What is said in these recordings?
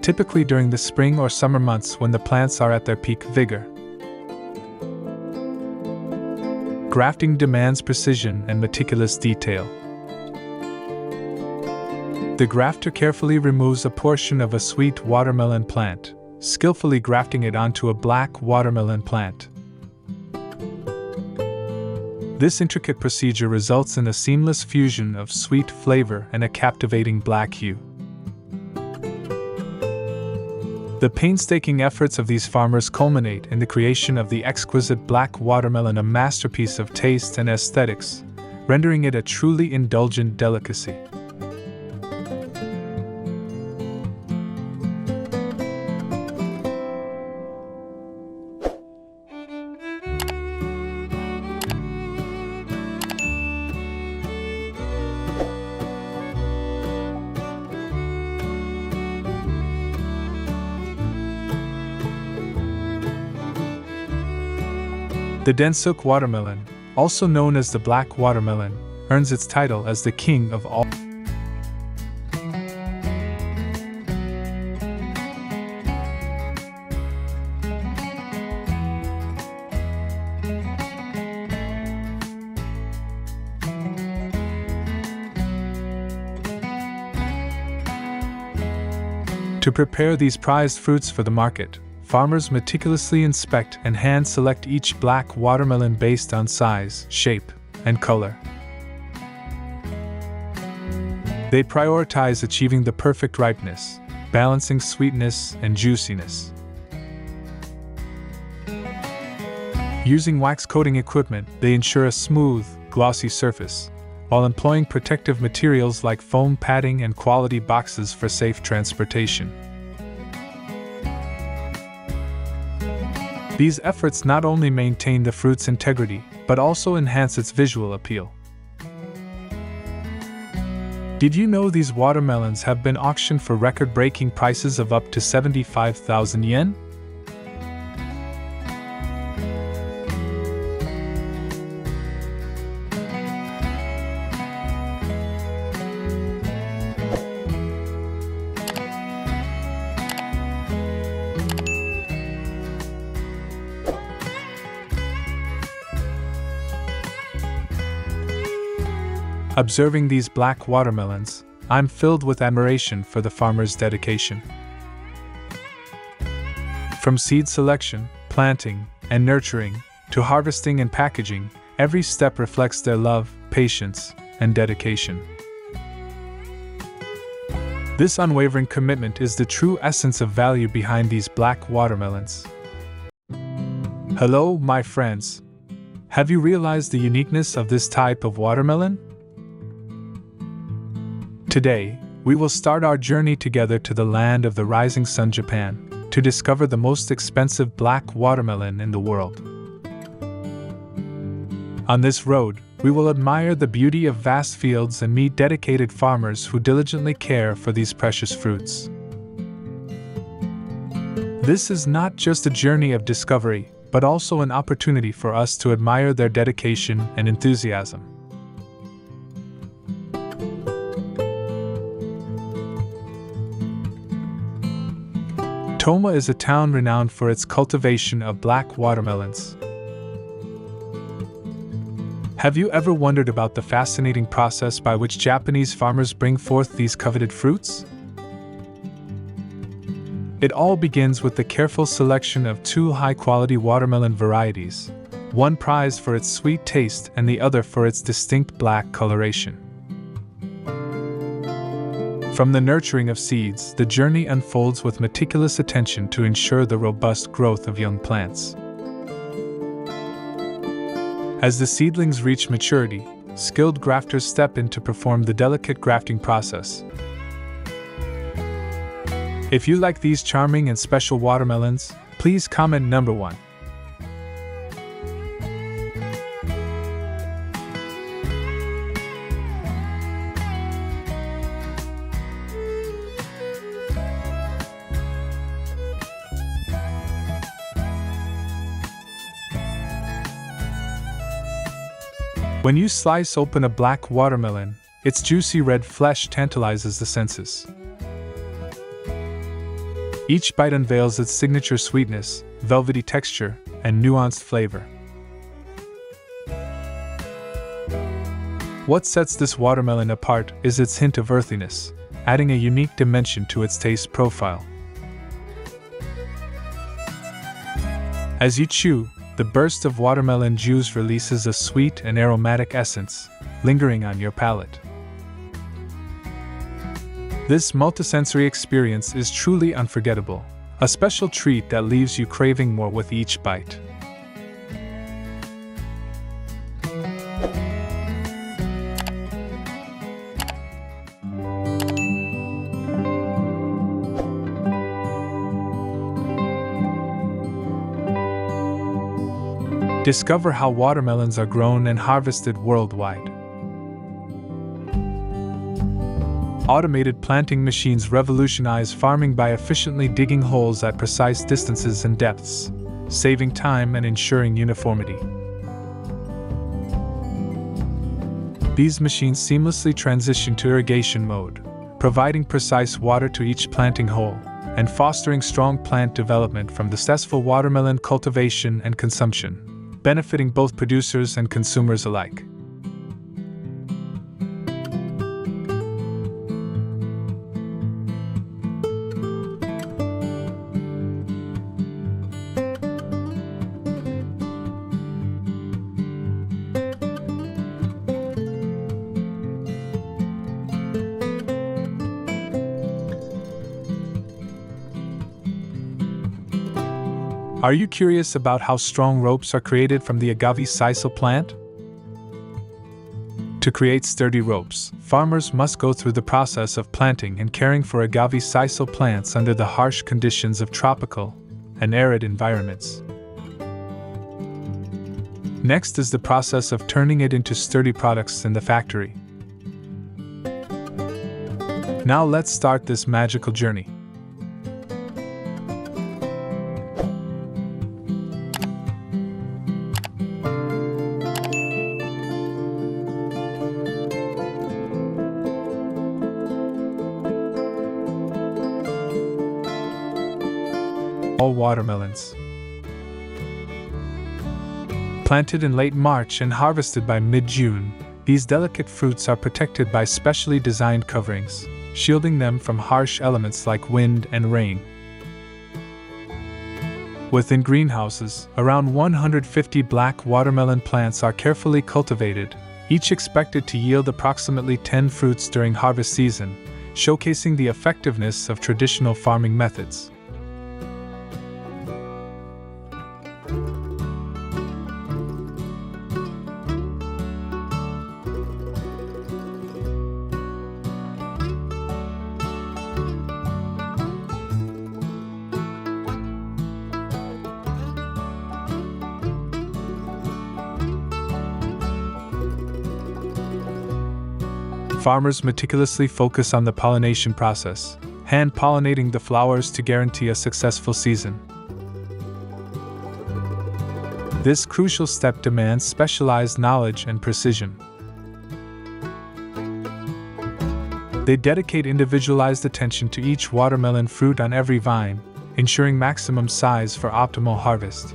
typically during the spring or summer months when the plants are at their peak vigor. Grafting demands precision and meticulous detail. The grafter carefully removes a portion of a sweet watermelon plant, skillfully grafting it onto a black watermelon plant. This intricate procedure results in a seamless fusion of sweet flavor and a captivating black hue. The painstaking efforts of these farmers culminate in the creation of the exquisite black watermelon, a masterpiece of taste and aesthetics, rendering it a truly indulgent delicacy. The Densook watermelon, also known as the black watermelon, earns its title as the king of all. To prepare these prized fruits for the market, farmers meticulously inspect and hand-select each black watermelon based on size, shape, and color. They prioritize achieving the perfect ripeness, balancing sweetness and juiciness. Using wax coating equipment, they ensure a smooth, glossy surface, while employing protective materials like foam padding and quality boxes for safe transportation. These efforts not only maintain the fruit's integrity, but also enhance its visual appeal. Did you know these watermelons have been auctioned for record-breaking prices of up to 75,000 yen? Observing these black watermelons, I'm filled with admiration for the farmer's dedication. From seed selection, planting, and nurturing, to harvesting and packaging, every step reflects their love, patience, and dedication. This unwavering commitment is the true essence of value behind these black watermelons. Hello, my friends. Have you realized the uniqueness of this type of watermelon? Today, we will start our journey together to the land of the rising sun, Japan, to discover the most expensive black watermelon in the world. On this road, we will admire the beauty of vast fields and meet dedicated farmers who diligently care for these precious fruits. This is not just a journey of discovery, but also an opportunity for us to admire their dedication and enthusiasm. Toma is a town renowned for its cultivation of black watermelons. Have you ever wondered about the fascinating process by which Japanese farmers bring forth these coveted fruits? It all begins with the careful selection of two high-quality watermelon varieties, one prized for its sweet taste and the other for its distinct black coloration. From the nurturing of seeds, the journey unfolds with meticulous attention to ensure the robust growth of young plants. As the seedlings reach maturity, skilled grafters step in to perform the delicate grafting process. If you like these charming and special watermelons, please comment number 1. When you slice open a black watermelon, its juicy red flesh tantalizes the senses. Each bite unveils its signature sweetness, velvety texture, and nuanced flavor. What sets this watermelon apart is its hint of earthiness, adding a unique dimension to its taste profile. As you chew, the burst of watermelon juice releases a sweet and aromatic essence, lingering on your palate. This multisensory experience is truly unforgettable, a special treat that leaves you craving more with each bite. Discover how watermelons are grown and harvested worldwide. Automated planting machines revolutionize farming by efficiently digging holes at precise distances and depths, saving time and ensuring uniformity. These machines seamlessly transition to irrigation mode, providing precise water to each planting hole, and fostering strong plant development from the successful watermelon cultivation and consumption, benefiting both producers and consumers alike. Are you curious about how strong ropes are created from the agave sisal plant? To create sturdy ropes, farmers must go through the process of planting and caring for agave sisal plants under the harsh conditions of tropical and arid environments. Next is the process of turning it into sturdy products in the factory. Now let's start this magical journey. All watermelons. Planted in late March and harvested by mid-June, these delicate fruits are protected by specially designed coverings, shielding them from harsh elements like wind and rain. Within greenhouses, around 150 black watermelon plants are carefully cultivated, each expected to yield approximately 10 fruits during harvest season, showcasing the effectiveness of traditional farming methods. Farmers meticulously focus on the pollination process, hand-pollinating the flowers to guarantee a successful season. This crucial step demands specialized knowledge and precision. They dedicate individualized attention to each watermelon fruit on every vine, ensuring maximum size for optimal harvest.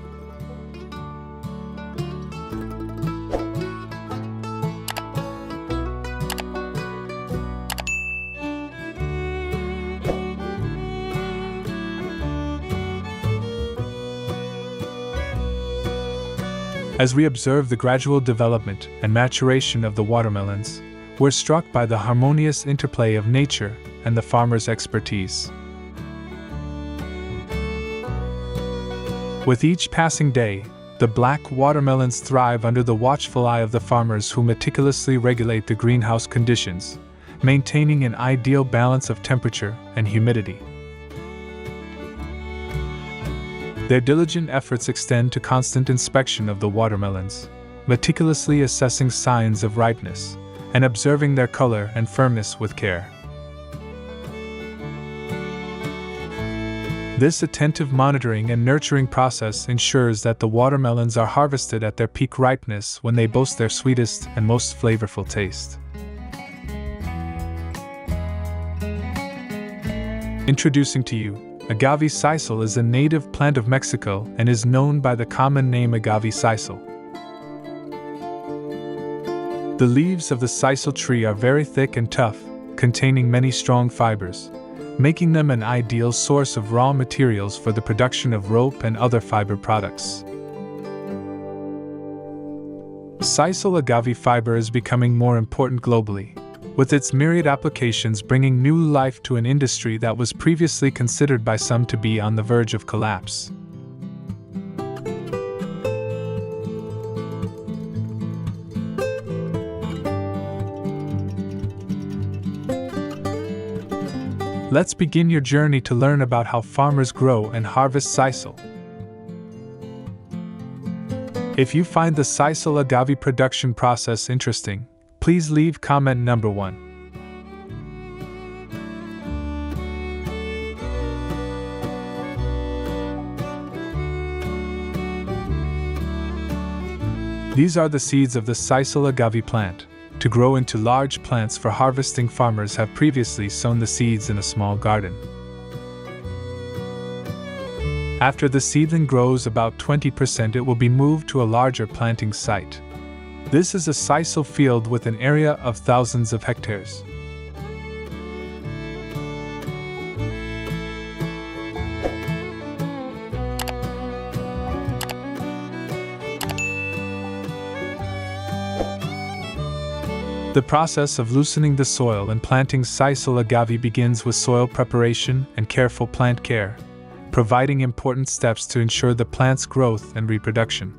As we observe the gradual development and maturation of the watermelons, we're struck by the harmonious interplay of nature and the farmer's expertise. With each passing day, the black watermelons thrive under the watchful eye of the farmers who meticulously regulate the greenhouse conditions, maintaining an ideal balance of temperature and humidity. Their diligent efforts extend to constant inspection of the watermelons, meticulously assessing signs of ripeness, and observing their color and firmness with care. This attentive monitoring and nurturing process ensures that the watermelons are harvested at their peak ripeness when they boast their sweetest and most flavorful taste. Introducing to you Agave sisal is a native plant of Mexico and is known by the common name agave sisal. The leaves of the sisal tree are very thick and tough, containing many strong fibers, making them an ideal source of raw materials for the production of rope and other fiber products. Sisal agave fiber is becoming more important globally, with its myriad applications bringing new life to an industry that was previously considered by some to be on the verge of collapse. Let's begin your journey to learn about how farmers grow and harvest sisal. If you find the sisal agave production process interesting, please leave comment number 1. These are the seeds of the sisal agave plant. To grow into large plants for harvesting, farmers have previously sown the seeds in a small garden. After the seedling grows about 20%, it will be moved to a larger planting site. This is a sisal field with an area of thousands of hectares. The process of loosening the soil and planting sisal agave begins with soil preparation and careful plant care, providing important steps to ensure the plant's growth and reproduction.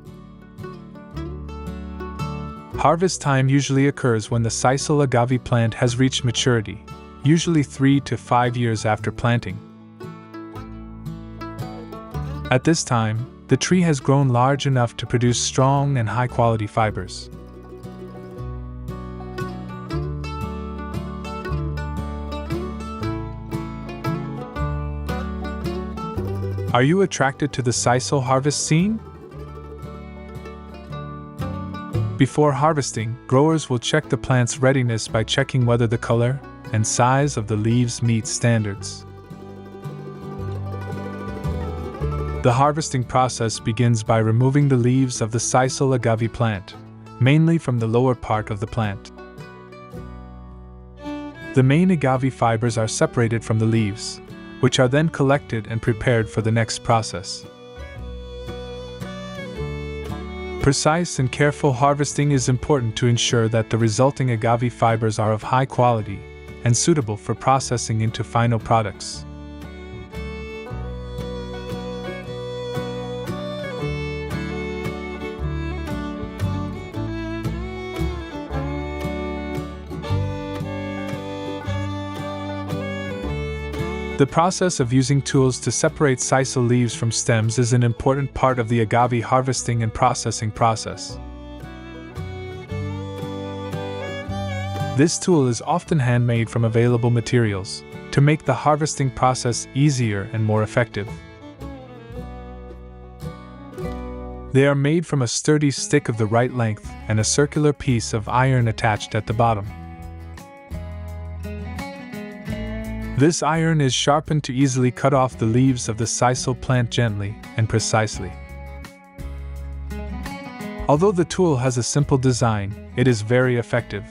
Harvest time usually occurs when the sisal agave plant has reached maturity, usually 3 to 5 years after planting. At this time, the tree has grown large enough to produce strong and high-quality fibers. Are you attracted to the sisal harvest scene? Before harvesting, growers will check the plant's readiness by checking whether the color and size of the leaves meet standards. The harvesting process begins by removing the leaves of the sisal agave plant, mainly from the lower part of the plant. The main agave fibers are separated from the leaves, which are then collected and prepared for the next process. Precise and careful harvesting is important to ensure that the resulting agave fibers are of high quality and suitable for processing into final products. The process of using tools to separate sisal leaves from stems is an important part of the agave harvesting and processing process. This tool is often handmade from available materials to make the harvesting process easier and more effective. They are made from a sturdy stick of the right length and a circular piece of iron attached at the bottom. This iron is sharpened to easily cut off the leaves of the sisal plant gently and precisely. Although the tool has a simple design, it is very effective.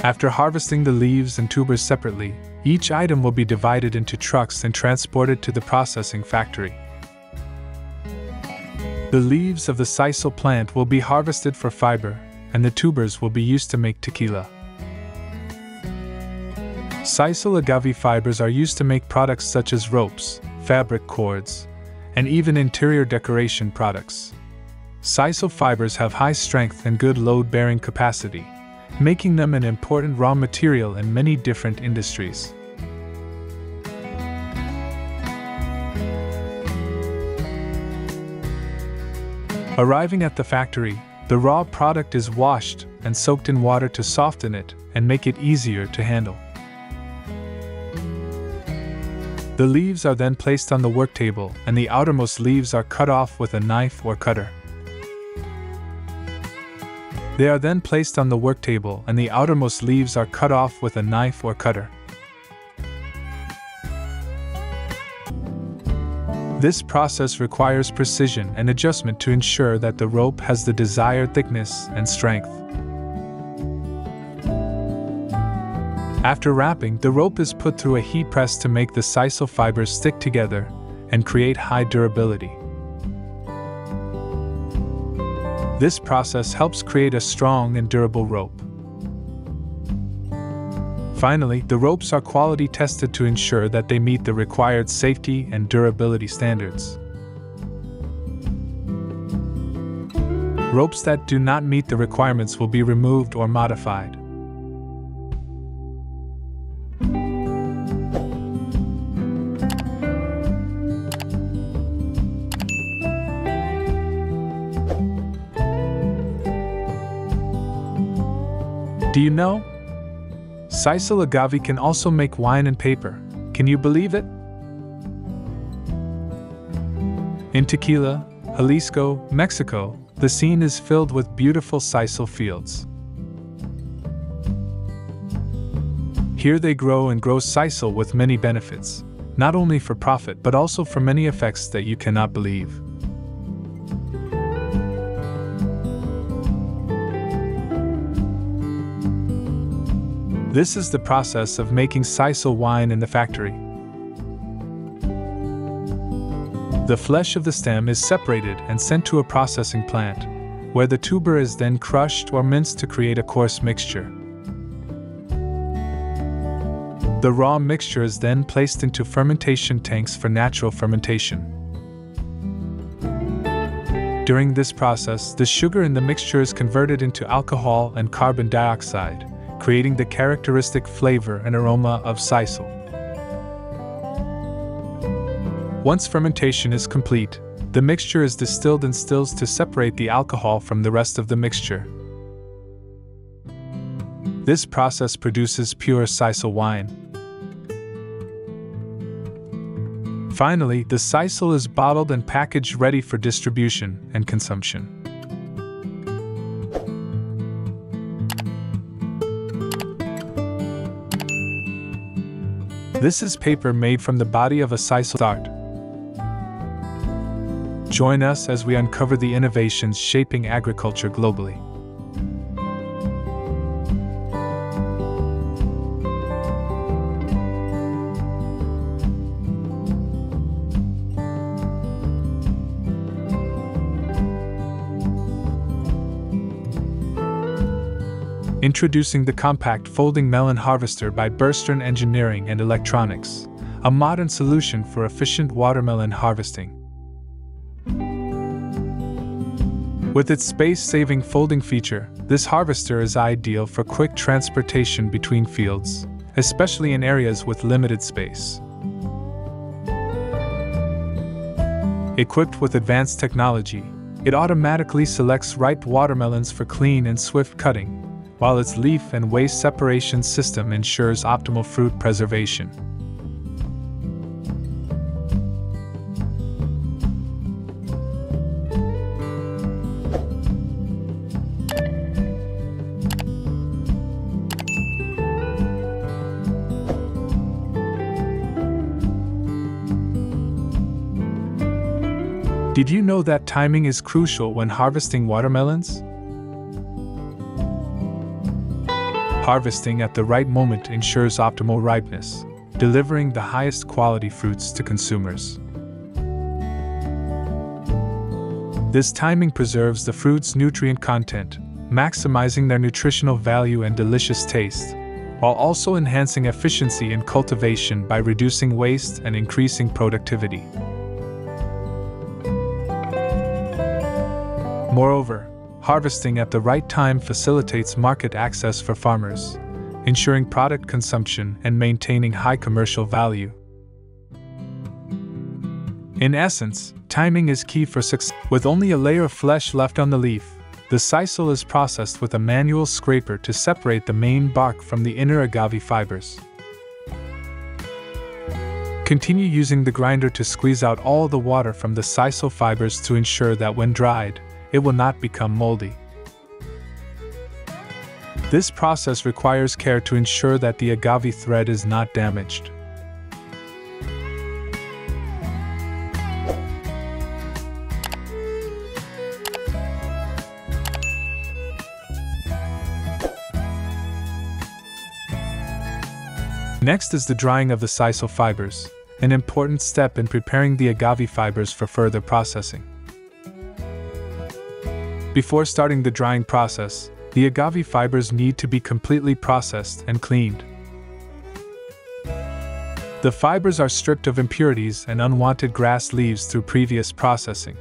After harvesting the leaves and tubers separately, each item will be divided into trucks and transported to the processing factory. The leaves of the sisal plant will be harvested for fiber, and the tubers will be used to make tequila. Sisal agave fibers are used to make products such as ropes, fabric cords, and even interior decoration products. Sisal fibers have high strength and good load-bearing capacity, making them an important raw material in many different industries. Arriving at the factory, the raw product is washed and soaked in water to soften it and make it easier to handle. The leaves are then placed on the work table, and the outermost leaves are cut off with a knife or cutter. They are then placed on the work table, and the outermost leaves are cut off with a knife or cutter. This process requires precision and adjustment to ensure that the rope has the desired thickness and strength. After wrapping, the rope is put through a heat press to make the sisal fibers stick together and create high durability. This process helps create a strong and durable rope. Finally, the ropes are quality tested to ensure that they meet the required safety and durability standards. Ropes that do not meet the requirements will be removed or modified. Do you know? Sisal agave can also make wine and paper. Can you believe it? In Tequila, Jalisco, Mexico, the scene is filled with beautiful sisal fields. Here they grow sisal with many benefits, not only for profit but also for many effects that you cannot believe. This is the process of making sisal wine in the factory. The flesh of the stem is separated and sent to a processing plant, where the tuber is then crushed or minced to create a coarse mixture. The raw mixture is then placed into fermentation tanks for natural fermentation. During this process, the sugar in the mixture is converted into alcohol and carbon dioxide, creating the characteristic flavor and aroma of sisal. Once fermentation is complete, the mixture is distilled in stills to separate the alcohol from the rest of the mixture. This process produces pure sisal wine. Finally, the sisal is bottled and packaged ready for distribution and consumption. This is paper made from the body of a sisal dart. Join us as we uncover the innovations shaping agriculture globally. Introducing the compact folding melon harvester by Burstern Engineering and Electronics, a modern solution for efficient watermelon harvesting. With its space-saving folding feature, this harvester is ideal for quick transportation between fields, especially in areas with limited space. Equipped with advanced technology, it automatically selects ripe watermelons for clean and swift cutting, while its leaf and waste separation system ensures optimal fruit preservation. Did you know that timing is crucial when harvesting watermelons? Harvesting at the right moment ensures optimal ripeness, delivering the highest quality fruits to consumers. This timing preserves the fruit's nutrient content, maximizing their nutritional value and delicious taste, while also enhancing efficiency in cultivation by reducing waste and increasing productivity. Moreover, harvesting at the right time facilitates market access for farmers, ensuring product consumption and maintaining high commercial value. In essence, timing is key for success. With only a layer of flesh left on the leaf, The sisal is processed with a manual scraper to separate the main bark from the inner agave fibers. Continue using the grinder to squeeze out all the water from the sisal fibers to ensure that when dried, it will not become moldy. This process requires care to ensure that the agave thread is not damaged. Next is the drying of the sisal fibers, an important step in preparing the agave fibers for further processing. Before starting the drying process, the agave fibers need to be completely processed and cleaned. The fibers are stripped of impurities and unwanted grass leaves through previous processing.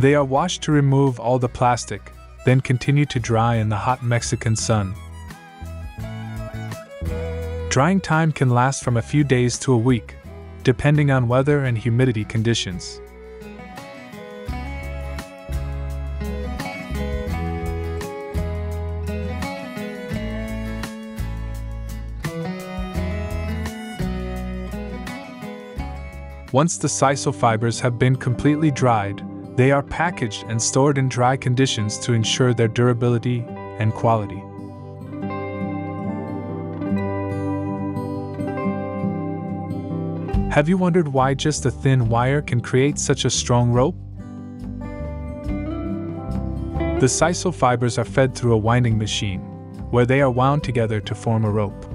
They are washed to remove all the plastic, then continue to dry in the hot Mexican sun. Drying time can last from a few days to a week, depending on weather and humidity conditions. Once the sisal fibers have been completely dried, they are packaged and stored in dry conditions to ensure their durability and quality. Have you wondered why just a thin wire can create such a strong rope? The sisal fibers are fed through a winding machine, where they are wound together to form a rope.